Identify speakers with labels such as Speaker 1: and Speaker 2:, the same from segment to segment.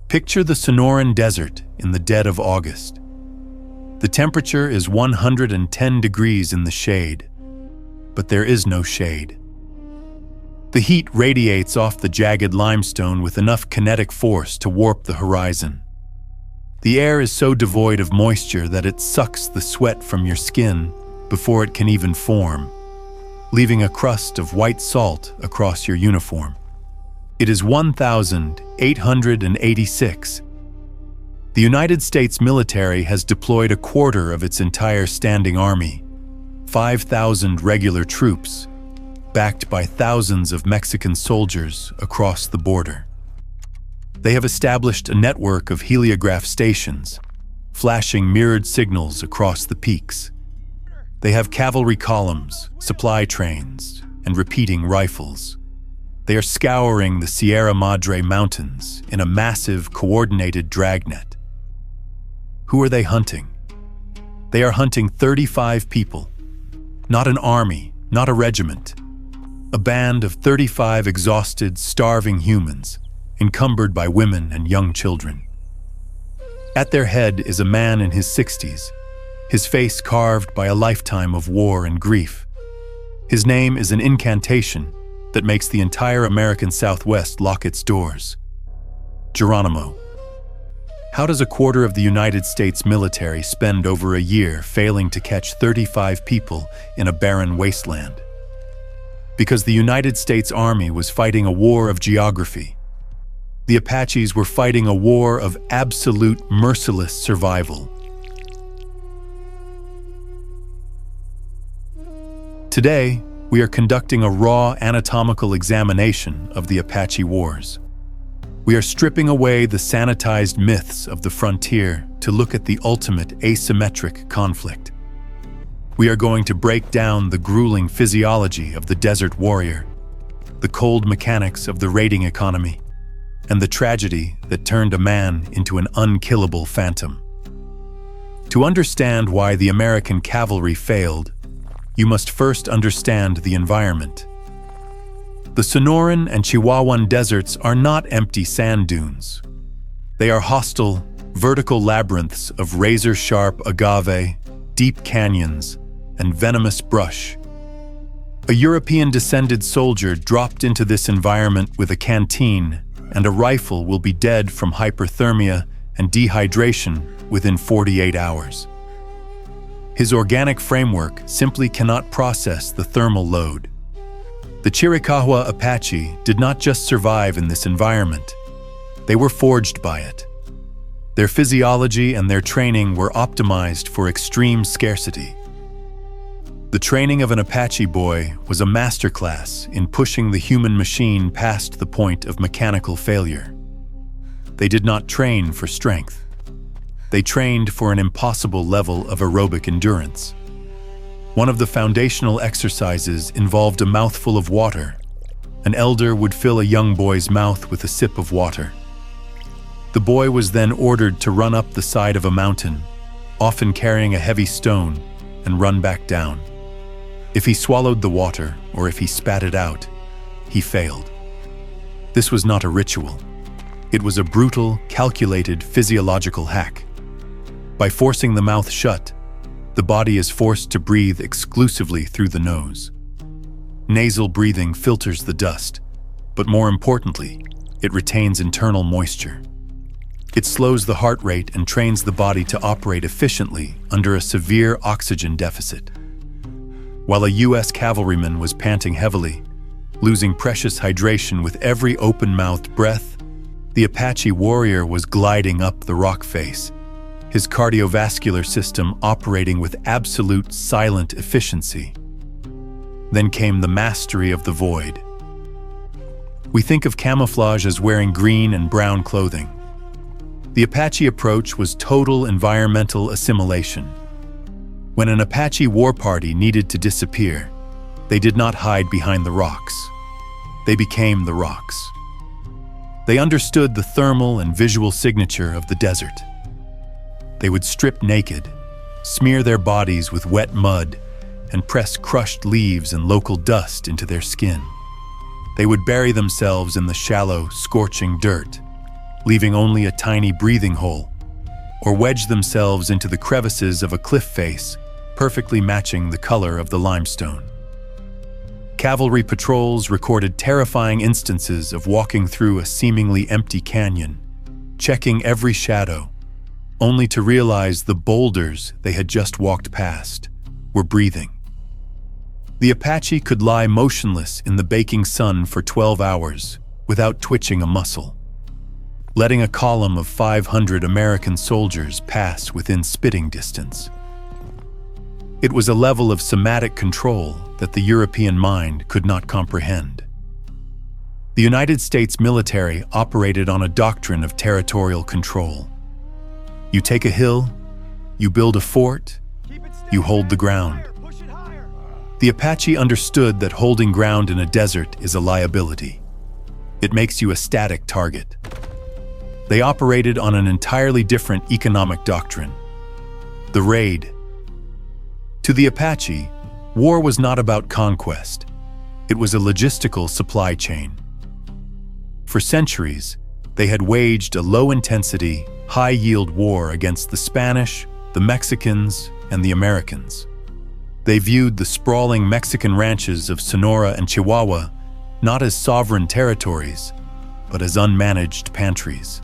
Speaker 1: Picture the Sonoran Desert in the dead of August. The temperature is 110 degrees in the shade, but there is no shade. The heat radiates off the jagged limestone with enough kinetic force to warp the horizon. The air is so devoid of moisture that it sucks the sweat from your skin before it can even form, leaving a crust of white salt across your uniform. It is 1886. The United States military has deployed a quarter of its entire standing army, 5,000 regular troops, backed by thousands of Mexican soldiers across the border. They have established a network of heliograph stations, flashing mirrored signals across the peaks. They have cavalry columns, supply trains, and repeating rifles. They are scouring the Sierra Madre Mountains in a massive, coordinated dragnet. Who are they hunting? They are hunting 35 people. Not an army, not a regiment. A band of 35 exhausted, starving humans, encumbered by women and young children. At their head is a man in his 60s, his face carved by a lifetime of war and grief. His name is an incantation that makes the entire American Southwest lock its doors. Geronimo. How does a quarter of the United States military spend over a year failing to catch 35 people in a barren wasteland? Because the United States Army was fighting a war of geography. The Apaches were fighting a war of absolute, merciless survival. Today, we are conducting a raw anatomical examination of the Apache Wars. We are stripping away the sanitized myths of the frontier to look at the ultimate asymmetric conflict. We are going to break down the grueling physiology of the desert warrior, the cold mechanics of the raiding economy, and the tragedy that turned a man into an unkillable phantom. To understand why the American cavalry failed, you must first understand the environment. The Sonoran and Chihuahuan deserts are not empty sand dunes. They are hostile, vertical labyrinths of razor-sharp agave, deep canyons, and venomous brush. A European-descended soldier dropped into this environment with a canteen and a rifle will be dead from hyperthermia and dehydration within 48 hours. His organic framework simply cannot process the thermal load. The Chiricahua Apache did not just survive in this environment. They were forged by it. Their physiology and their training were optimized for extreme scarcity. The training of an Apache boy was a masterclass in pushing the human machine past the point of mechanical failure. They did not train for strength. They trained for an impossible level of aerobic endurance. One of the foundational exercises involved a mouthful of water. An elder would fill a young boy's mouth with a sip of water. The boy was then ordered to run up the side of a mountain, often carrying a heavy stone, and run back down. If he swallowed the water, or if he spat it out, he failed. This was not a ritual. It was a brutal, calculated physiological hack. By forcing the mouth shut, the body is forced to breathe exclusively through the nose. Nasal breathing filters the dust, but more importantly, it retains internal moisture. It slows the heart rate and trains the body to operate efficiently under a severe oxygen deficit. While a U.S. cavalryman was panting heavily, losing precious hydration with every open-mouthed breath, the Apache warrior was gliding up the rock face, his cardiovascular system operating with absolute silent efficiency. Then came the mastery of the void. We think of camouflage as wearing green and brown clothing. The Apache approach was total environmental assimilation. When an Apache war party needed to disappear, they did not hide behind the rocks. They became the rocks. They understood the thermal and visual signature of the desert. They would strip naked, smear their bodies with wet mud, and press crushed leaves and local dust into their skin. They would bury themselves in the shallow, scorching dirt, leaving only a tiny breathing hole, or wedge themselves into the crevices of a cliff face, perfectly matching the color of the limestone. Cavalry patrols recorded terrifying instances of walking through a seemingly empty canyon, checking every shadow, only to realize the boulders they had just walked past were breathing. The Apache could lie motionless in the baking sun for 12 hours without twitching a muscle, letting a column of 500 American soldiers pass within spitting distance. It was a level of somatic control that the European mind could not comprehend. The United States military operated on a doctrine of territorial control. You take a hill, you build a fort, you hold the ground. The Apache understood that holding ground in a desert is a liability. It makes you a static target. They operated on an entirely different economic doctrine: the raid. To the Apache, war was not about conquest. It was a logistical supply chain. For centuries, they had waged a low-intensity, high-yield war against the Spanish, the Mexicans, and the Americans. They viewed the sprawling Mexican ranches of Sonora and Chihuahua not as sovereign territories, but as unmanaged pantries.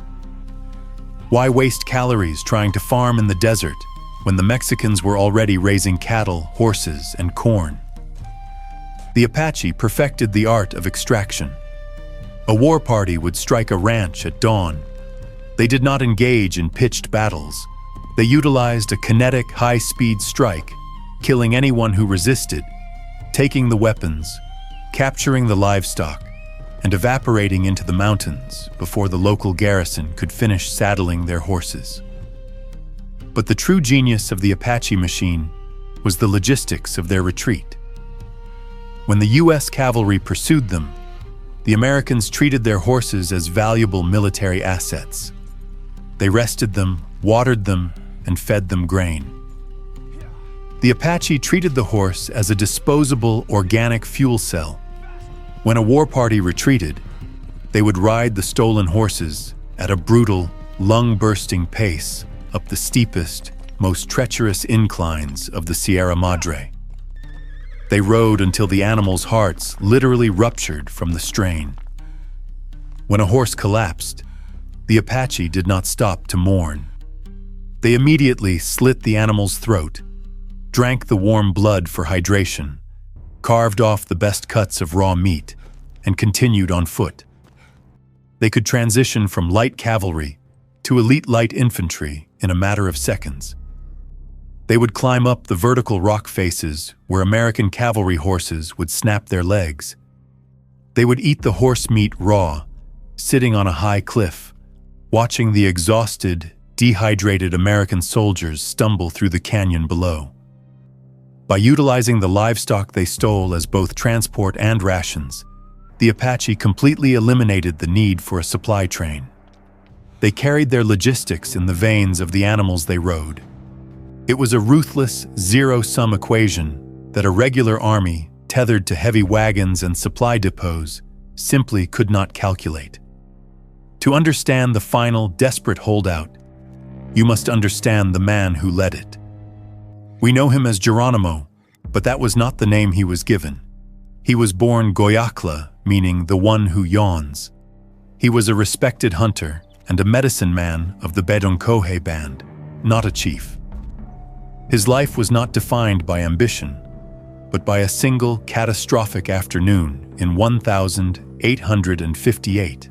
Speaker 1: Why waste calories trying to farm in the desert when the Mexicans were already raising cattle, horses, and corn? The Apache perfected the art of extraction. A war party would strike a ranch at dawn. They did not engage in pitched battles. They utilized a kinetic, high-speed strike, killing anyone who resisted, taking the weapons, capturing the livestock, and evaporating into the mountains before the local garrison could finish saddling their horses. But the true genius of the Apache machine was the logistics of their retreat. When the U.S. cavalry pursued them, the Americans treated their horses as valuable military assets. They rested them, watered them, and fed them grain. The Apache treated the horse as a disposable organic fuel cell. When a war party retreated, they would ride the stolen horses at a brutal, lung-bursting pace up the steepest, most treacherous inclines of the Sierra Madre. They rode until the animals' hearts literally ruptured from the strain. When a horse collapsed, the Apache did not stop to mourn. They immediately slit the animal's throat, drank the warm blood for hydration, carved off the best cuts of raw meat, and continued on foot. They could transition from light cavalry to elite light infantry in a matter of seconds. They would climb up the vertical rock faces where American cavalry horses would snap their legs. They would eat the horse meat raw, sitting on a high cliff, watching the exhausted, dehydrated American soldiers stumble through the canyon below. By utilizing the livestock they stole as both transport and rations, the Apache completely eliminated the need for a supply train. They carried their logistics in the veins of the animals they rode. It was a ruthless, zero-sum equation that a regular army, tethered to heavy wagons and supply depots, simply could not calculate. To understand the final, desperate holdout, you must understand the man who led it. We know him as Geronimo, but that was not the name he was given. He was born Goyakla, meaning the one who yawns. He was a respected hunter and a medicine man of the Bedonkohe band, not a chief. His life was not defined by ambition, but by a single catastrophic afternoon in 1858.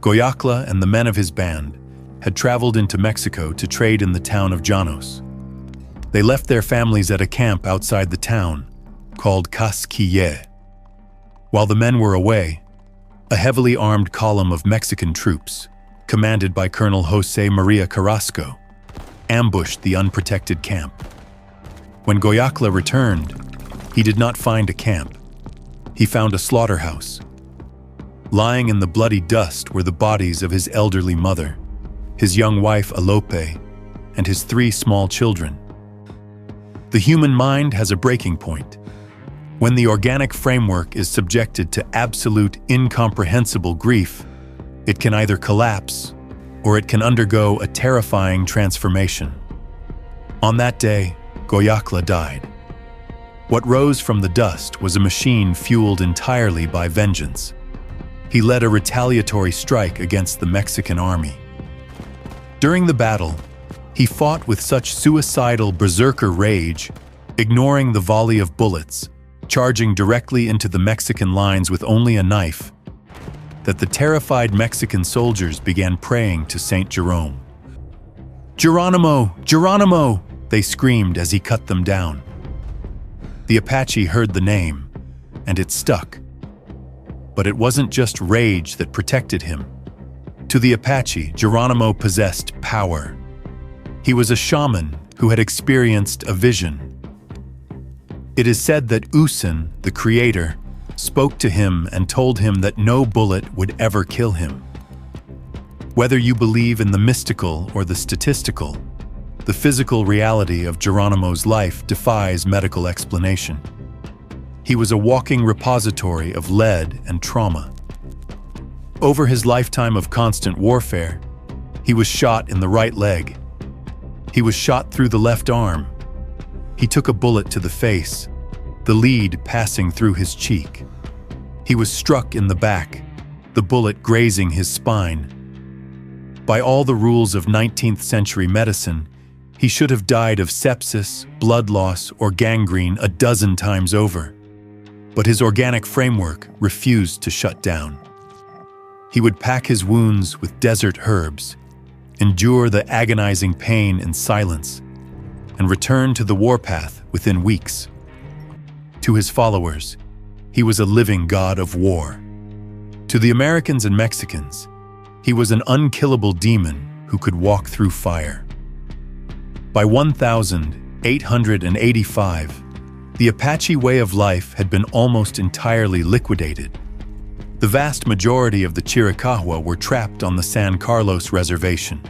Speaker 1: Goyakla and the men of his band had traveled into Mexico to trade in the town of Llanos. They left their families at a camp outside the town called Cochise. While the men were away, a heavily armed column of Mexican troops, commanded by Colonel Jose Maria Carrasco, ambushed the unprotected camp. When Goyakla returned, he did not find a camp. He found a slaughterhouse. Lying in the bloody dust were the bodies of his elderly mother, his young wife Alope, and his 3 small children. The human mind has a breaking point. When the organic framework is subjected to absolute, incomprehensible grief, It can either collapse, or it can undergo a terrifying transformation. On that day, Goyakla died. What rose from the dust was a machine fueled entirely by vengeance. He led a retaliatory strike against the Mexican army. During the battle, he fought with such suicidal berserker rage, ignoring the volley of bullets, charging directly into the Mexican lines with only a knife, that the terrified Mexican soldiers began praying to Saint Jerome. "Geronimo! Geronimo!" they screamed as he cut them down. The Apache heard the name, and it stuck. But it wasn't just rage that protected him. To the Apache, Geronimo possessed power. He was a shaman who had experienced a vision. It is said that Usin, the creator, spoke to him and told him that no bullet would ever kill him. Whether you believe in the mystical or the statistical, the physical reality of Geronimo's life defies medical explanation. He was a walking repository of lead and trauma. Over his lifetime of constant warfare, he was shot in the right leg. He was shot through the left arm. He took a bullet to the face, the lead passing through his cheek. He was struck in the back, the bullet grazing his spine. By all the rules of 19th century medicine, he should have died of sepsis, blood loss, or gangrene a dozen times over. But his organic framework refused to shut down. He would pack his wounds with desert herbs, endure the agonizing pain in silence, and return to the warpath within weeks. To his followers, he was a living god of war. To the Americans and Mexicans, he was an unkillable demon who could walk through fire. By 1885, the Apache way of life had been almost entirely liquidated. The vast majority of the Chiricahua were trapped on the San Carlos Reservation,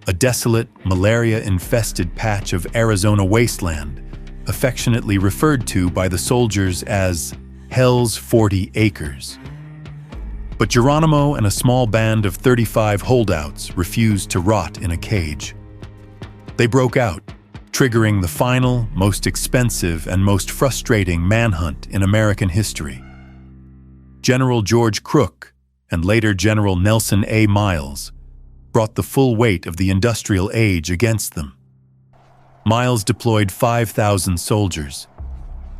Speaker 1: a desolate, malaria-infested patch of Arizona wasteland, affectionately referred to by the soldiers as Hell's 40 Acres. But Geronimo and a small band of 35 holdouts refused to rot in a cage. They broke out, triggering the final, most expensive, and most frustrating manhunt in American history. General George Crook, and later General Nelson A. Miles, brought the full weight of the industrial age against them. Miles deployed 5,000 soldiers.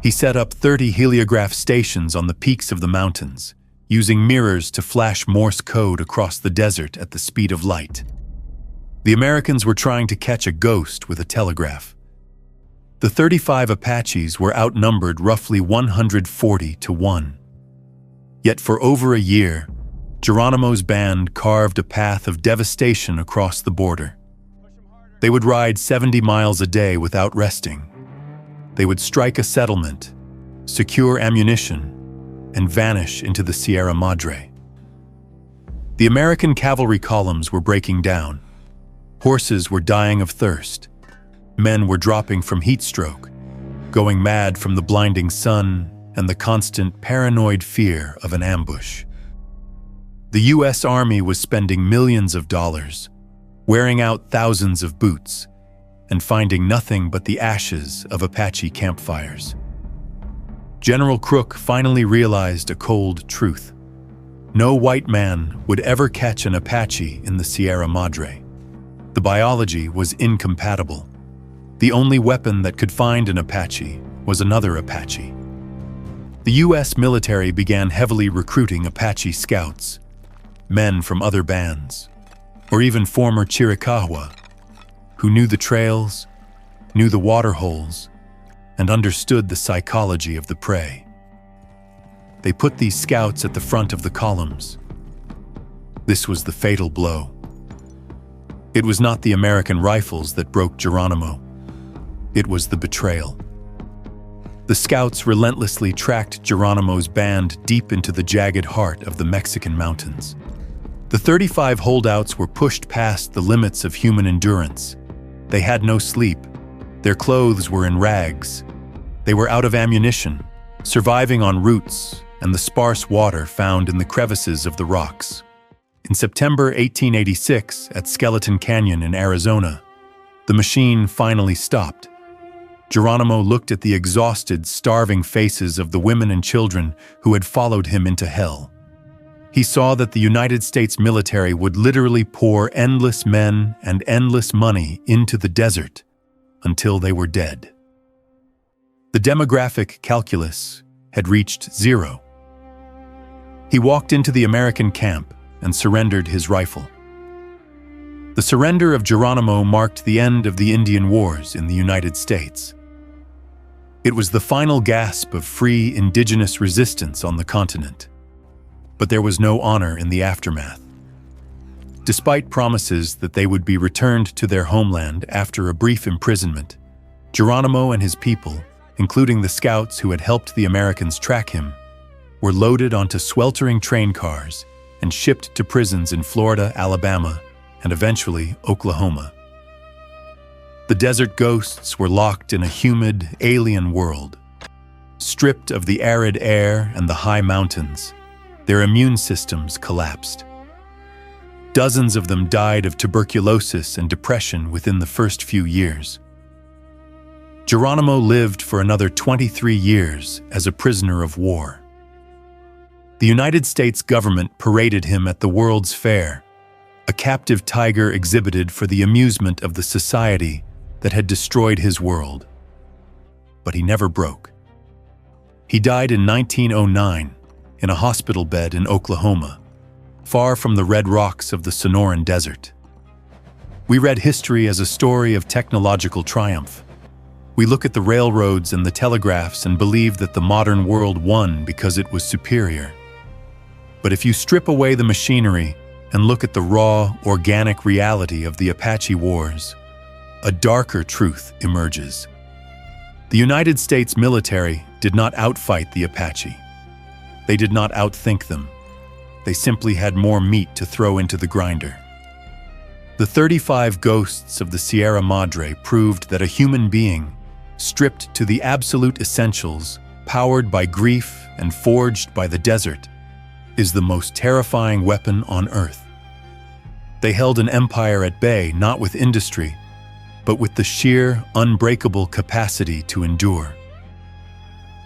Speaker 1: He set up 30 heliograph stations on the peaks of the mountains, using mirrors to flash Morse code across the desert at the speed of light. The Americans were trying to catch a ghost with a telegraph. The 35 Apaches were outnumbered roughly 140 to 1. Yet for over a year, Geronimo's band carved a path of devastation across the border. They would ride 70 miles a day without resting. They would strike a settlement, secure ammunition, and vanish into the Sierra Madre. The American cavalry columns were breaking down. Horses were dying of thirst. Men were dropping from heat stroke, going mad from the blinding sun and the constant paranoid fear of an ambush. The U.S. Army was spending millions of dollars, wearing out thousands of boots, and finding nothing but the ashes of Apache campfires. General Crook finally realized a cold truth. No white man would ever catch an Apache in the Sierra Madre. The biology was incompatible. The only weapon that could find an Apache was another Apache. The U.S. military began heavily recruiting Apache scouts, men from other bands, or even former Chiricahua, who knew the trails, knew the water holes, and understood the psychology of the prey. They put these scouts at the front of the columns. This was the fatal blow. It was not the American rifles that broke Geronimo. It was the betrayal. The scouts relentlessly tracked Geronimo's band deep into the jagged heart of the Mexican mountains. The 35 holdouts were pushed past the limits of human endurance. They had no sleep. Their clothes were in rags. They were out of ammunition, surviving on roots and the sparse water found in the crevices of the rocks. In September 1886, at Skeleton Canyon in Arizona, the machine finally stopped. Geronimo looked at the exhausted, starving faces of the women and children who had followed him into hell. He saw that the United States military would literally pour endless men and endless money into the desert until they were dead. The demographic calculus had reached zero. He walked into the American camp and surrendered his rifle. The surrender of Geronimo marked the end of the Indian Wars in the United States. It was the final gasp of free indigenous resistance on the continent. But there was no honor in the aftermath. Despite promises that they would be returned to their homeland after a brief imprisonment, Geronimo and his people, including the scouts who had helped the Americans track him, were loaded onto sweltering train cars and shipped to prisons in Florida, Alabama, and eventually Oklahoma. The desert ghosts were locked in a humid, alien world. Stripped of the arid air and the high mountains, their immune systems collapsed. Dozens of them died of tuberculosis and depression within the first few years. Geronimo lived for another 23 years as a prisoner of war. The United States government paraded him at the World's Fair, a captive tiger exhibited for the amusement of the society that had destroyed his world. But he never broke. He died in 1909 in a hospital bed in Oklahoma, far from the red rocks of the Sonoran Desert. We read history as a story of technological triumph. We look at the railroads and the telegraphs and believe that the modern world won because it was superior. But if you strip away the machinery and look at the raw, organic reality of the Apache Wars, a darker truth emerges. The United States military did not outfight the Apache. They did not outthink them. They simply had more meat to throw into the grinder. The 35 ghosts of the Sierra Madre proved that a human being, stripped to the absolute essentials, powered by grief and forged by the desert, is the most terrifying weapon on Earth. They held an empire at bay not with industry, but with the sheer, unbreakable capacity to endure.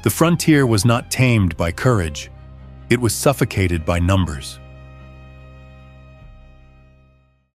Speaker 1: The frontier was not tamed by courage, it was suffocated by numbers.